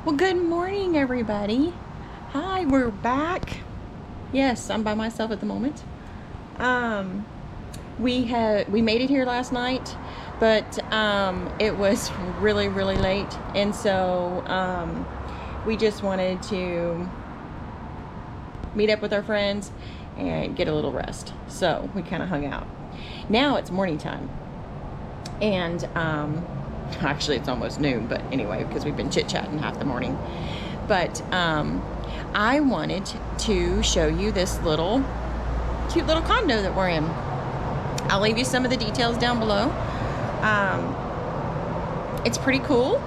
Well, good morning, everybody. Hi, we're back. Yes, I'm by myself at the moment. We made it here last night, but it was really late, and so we just wanted to meet up with our friends and get a little rest. So we kind of hung out. Now it's morning time, and actually it's almost noon, but anyway, because we've been chit-chatting half the morning. But I wanted to show you this cute little condo that we're in. I'll leave you some of the details down below. It's pretty cool,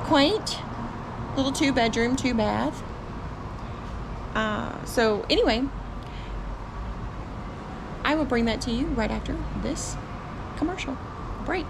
quaint, little 2-bedroom, 2-bath. So anyway, I will bring that to you right after this commercial break.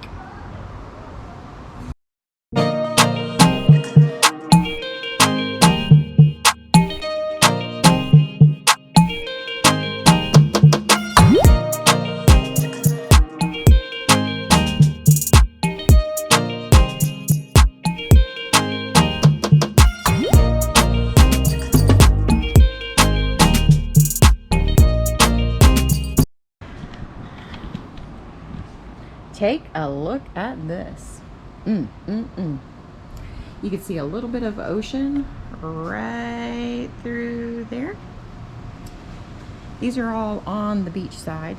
Take a look at this. You can see a little bit of ocean right through there. These are all on the beach side.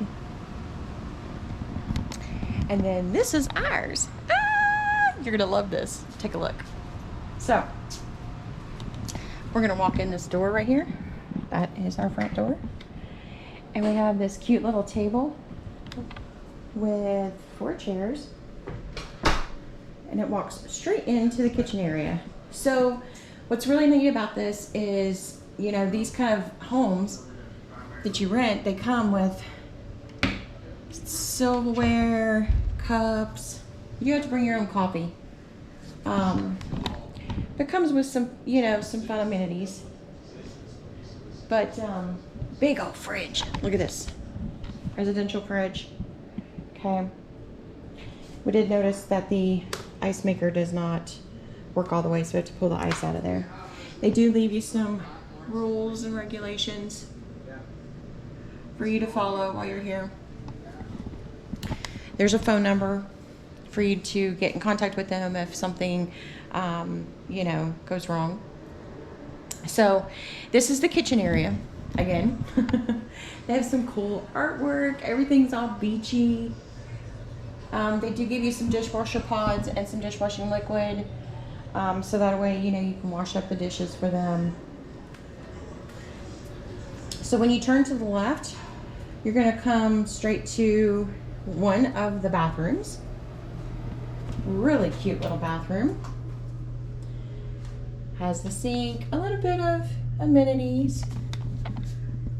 And then this is ours. You're gonna love this. Take a look. So, we're gonna walk in this door right here. That is our front door. And we have this cute little table with 4 chairs, and it walks straight into the kitchen area. So what's really neat about this is, you know, these kind of homes that you rent, they come with silverware, cups. You have to bring your own coffee. It comes with some, you know, some fun amenities. But big old fridge. Look at this. Residential fridge. Okay. We did notice that the ice maker does not work all the way, so we have to pull the ice out of there. They do leave you some rules and regulations for you to follow while you're here. There's a phone number for you to get in contact with them if something, you know, goes wrong. So this is the kitchen area again. They have some cool artwork. Everything's all beachy. They do give you some dishwasher pods and some dishwashing liquid, so that way, you know, you can wash up the dishes for them. So when you turn to the left, you're going to come straight to one of the bathrooms. Really cute little bathroom. Has the sink, a little bit of amenities,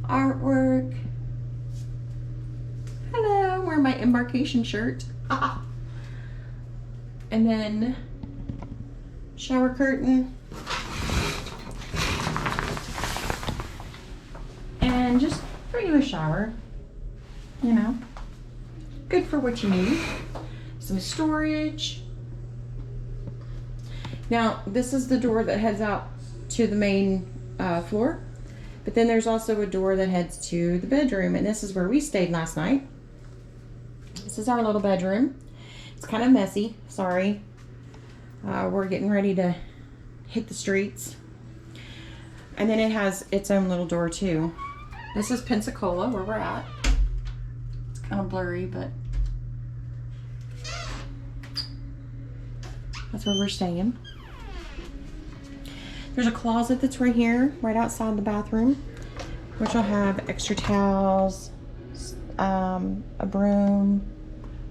artwork. Hello, I'm wearing my embarkation shirt. And then shower curtain, and just regular shower, you know, good for what you need. Some storage. Now this is the door that heads out to the main floor, but then there's also a door that heads to the bedroom, and this is where we stayed last night. This is our little bedroom. It's kind of messy, sorry. We're getting ready to hit the streets. And then it has its own little door too. This is Pensacola, where we're at. It's kind of blurry, but that's where we're staying. There's a closet that's right here, right outside the bathroom, which will have extra towels, a broom,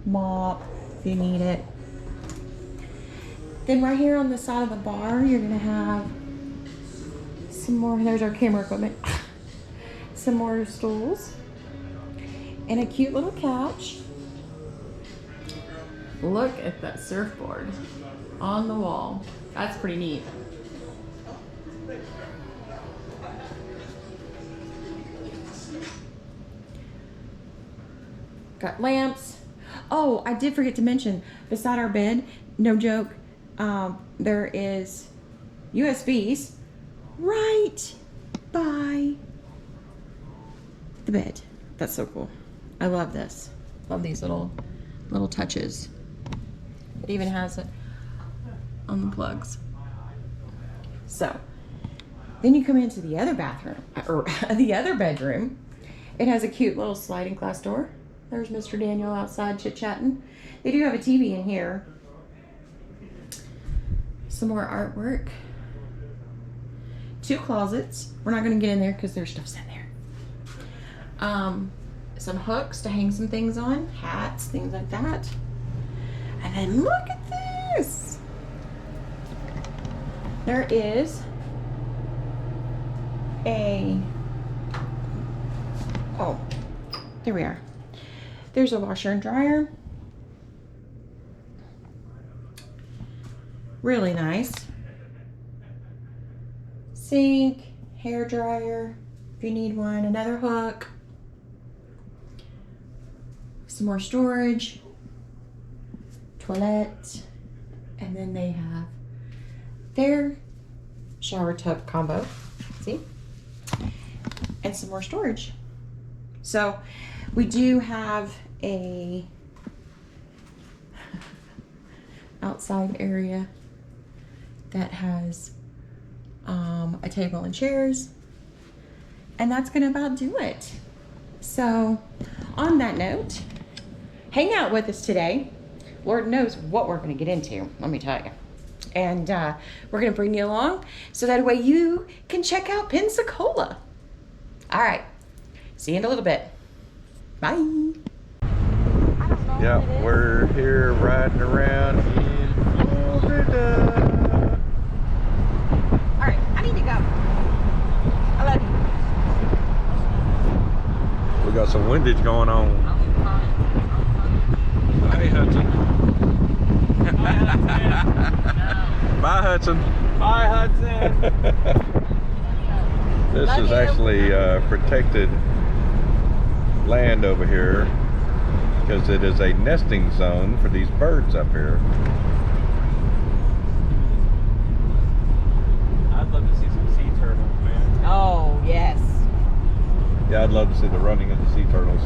mop if you need it. Then right here on the side of the bar, you're gonna have some more, there's our camera equipment, some more stools, and a cute little couch. Look at that surfboard on the wall. That's pretty neat. Got lamps. Oh, I did forget to mention, beside our bed, no joke, there is USBs right by the bed. That's so cool. I love this. Love these little touches. It even has it on the plugs. So then you come into the other bathroom, or the other bedroom. It has a cute little sliding glass door. There's Mr. Daniel outside chit-chatting. They do have a TV in here. Some more artwork. 2 closets. We're not going to get in there because there's stuff's in there. Some hooks to hang some things on. Hats, things like that. And then look at this. There is there we are. There's a washer and dryer. Really nice. Sink, hair dryer, if you need one, another hook. Some more storage, toilet, and then they have their shower tub combo, see? And some more storage. So we do have a outside area that has a table and chairs, and that's gonna about do it. So on that note, hang out with us today. Lord knows what we're gonna get into, let me tell you. And we're gonna bring you along so that way you can check out Pensacola. All right, see you in a little bit. Bye. Yeah, we're here riding around in Florida. All right, I need to go. I love you. We got some windage going on. Hey, Hudson. Bye, Hudson. Bye, Hudson. This Love is you. actually protected land over here because it is a nesting zone for these birds up here. I'd love to see some sea turtles, man. Oh, yes. Yeah, I'd love to see the running of the sea turtles.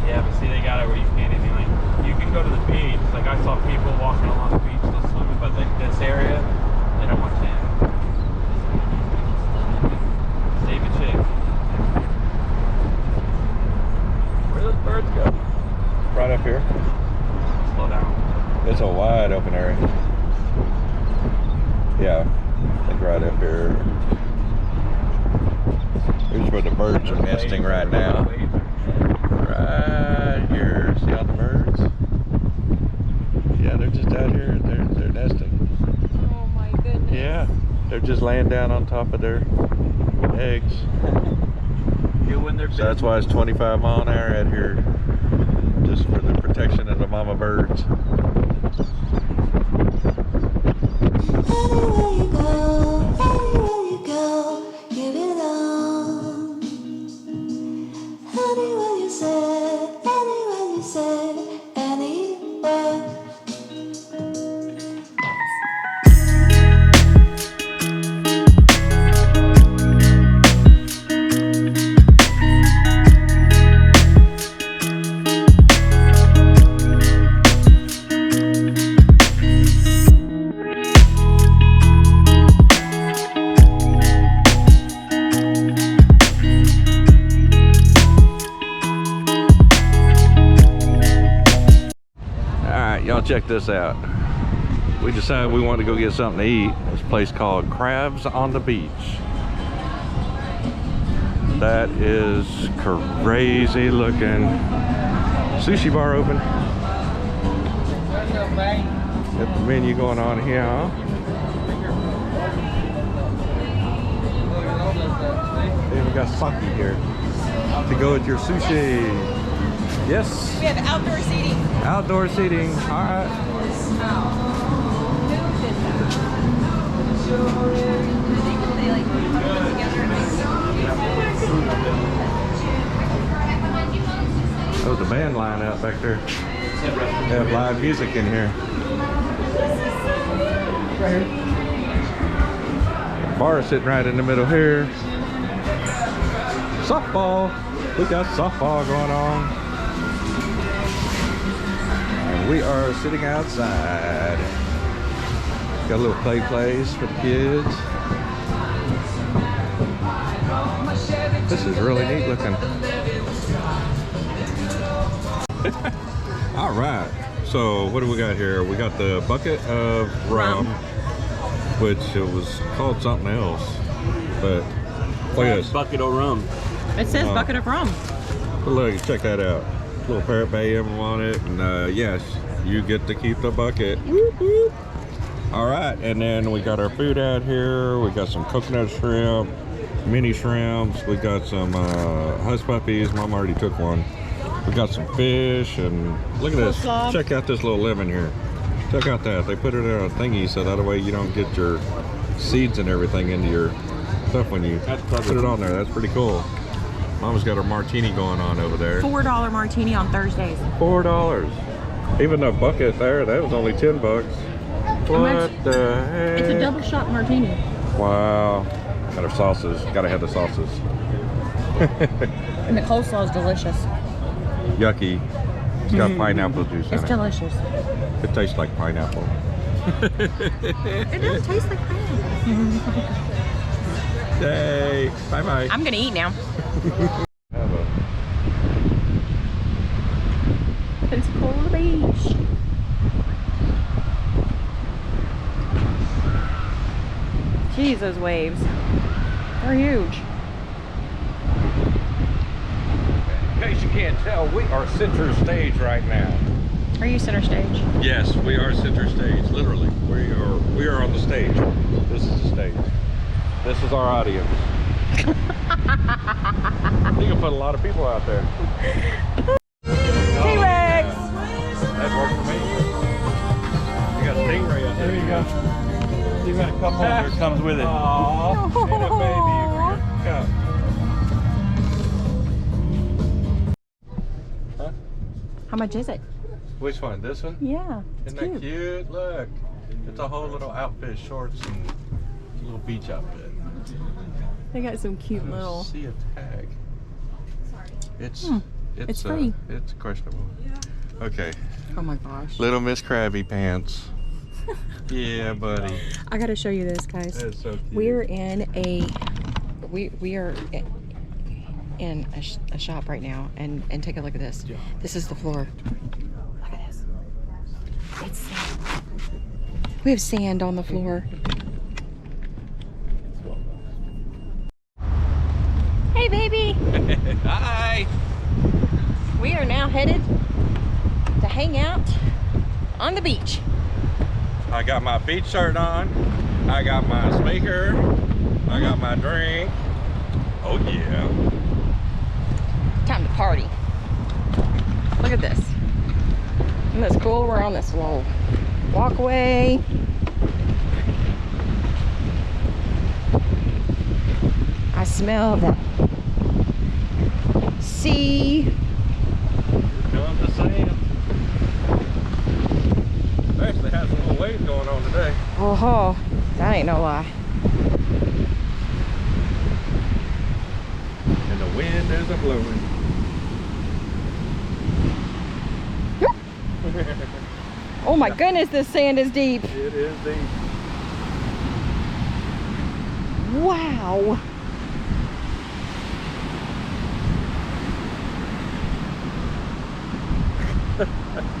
Yeah, but see, they got it where you can't even, like, you can go to the beach. Like, I saw people walking along the beach still swimming, but, like, this area, they don't want to. Save a chick. Where those birds go? Right up here. Slow down. It's a wide open area. Yeah, I think right up here. Here's where the birds are nesting right now. Right here. See all the birds? Yeah, they're just out here. They're nesting. Oh my goodness. Yeah, they're just laying down on top of their eggs. Doing their So that's why it's 25 mile an hour out here, just for the protection of the mama birds. Anywhere you go, give it all. Anywhere you say, anywhere. Y'all check this out. We decided we wanted to go get something to eat. This place called Crabs on the Beach. That is crazy looking. Sushi bar open. Got the menu going on here, huh? They even got sake here to go with your sushi. Yes. We have outdoor seating. Outdoor seating. All right. Oh, the band line out back there. They have live music in here. Bar sitting right in the middle here. Softball. We got softball going on. And we are sitting outside. Got a little play place for the kids. This is really neat looking. All right. So what do we got here? We got the bucket of rum, which it was called something else. But look at this. Bucket of rum. It says bucket of rum. But look, check that out. Little Parrot Bay emblem on it, and yes, you get to keep the bucket. Whoop, whoop. All right, and then we got our food out here. We got some coconut shrimp, mini shrimps. We got some hush puppies. Mom already took one. We got some fish, and look at this. Check out this little lemon here. Check out that. They put it in a thingy so that way you don't get your seeds and everything into your stuff when you put it on there. That's pretty cool. Mama's got her martini going on over there. $4 martini on Thursdays. $4. Even the bucket there, that was only 10 bucks. What the heck? It's a double shot martini. Wow. Got our sauces. Gotta have the sauces. And the coleslaw is delicious. Yucky. It's got pineapple juice in It's it. delicious. It tastes like pineapple. It does taste like pineapple. Yay. Bye-bye. I'm gonna eat now. It's cool beach. Jeez, those waves. They're huge. In case you can't tell, we are center stage right now. Are you center stage? Yes, we are center stage, literally. We are on the stage. This is the stage. This is our audience. You can put a lot of people out there. T-Rex! That worked for me. You got a stingray out there. There you go. You got a couple that comes with it. Aww, and a baby for your cup. How much is it? Which one? This one? Yeah, it's Isn't that cute? Look. It's a whole little outfit, shorts, and a little beach outfit. They got some cute I little. see a tag. It's it's free. It's questionable. Okay. Oh my gosh. Little Miss Krabby Pants. Yeah, buddy. I gotta show you this, guys. That's so cute. We're in a we are in a shop right now, and take a look at this. Yeah. This is the floor. Look at this. It's sand. We have sand on the floor. Hey, baby. Hi. We are now headed to hang out on the beach. I got my beach shirt on. I got my speaker. I got my drink. Oh yeah. Time to party. Look at this. Isn't this cool? We're on this little walkway. I smell the sea. Here comes the sand. We actually had some little waves going on today. Oh, that ain't no lie. And the wind isn't blowing. Oh my goodness, this sand is deep. It is deep. Wow.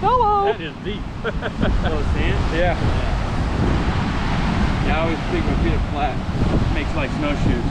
Hello. That is deep. Oh, sand? Yeah. Yeah, I always think my feet are flat. Makes like snowshoes.